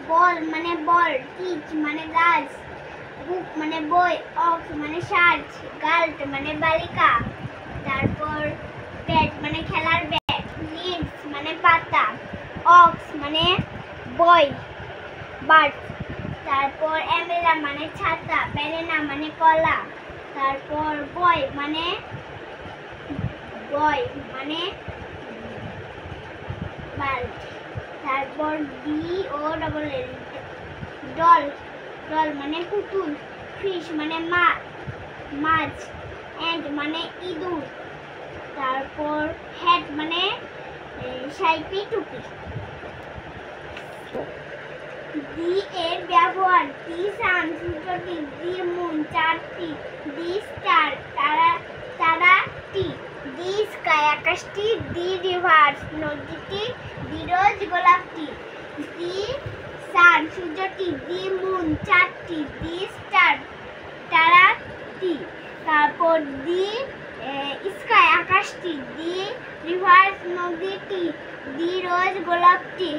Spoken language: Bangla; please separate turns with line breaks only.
বল মানে বল, টিচ মানে গাছ, বুক মানে বই, অক্স মানে ষাঁড়, গার্ল মানে বালিকা, তারপর ব্যাট মানে খেলার ব্যাট, লিভস মানে পাতা, অক্স মানে বই বার্ড, তারপর অ্যাম্ব্রেলা মানে ছাতা, ব্যানানা মানে কলা, তারপর বয় মানে বাল্ব, তারপর ডি ও ডবল এল ডল, ডল মানে পুতুল, ফিশ মানে মাছ, এন্ড মানে ইঁদুর, তারপর হ্যাট মানে সাইপি টুপি। দি এর ব্যবহার: দি সান সূর্যটি, দি মুন চাঁদটি, দি স্টার তারাটি, দি স্কাই আকাশটি, দি রিভার নদীটি, দি রোজ গোলাপটি। দি সান সূর্যটি, দি মুন চাঁদটি, দি স্টার তারাটি, তারপর দি স্কাই আকাশটি, দি রিভার নদীটি, দি রোজ গোলাপটি।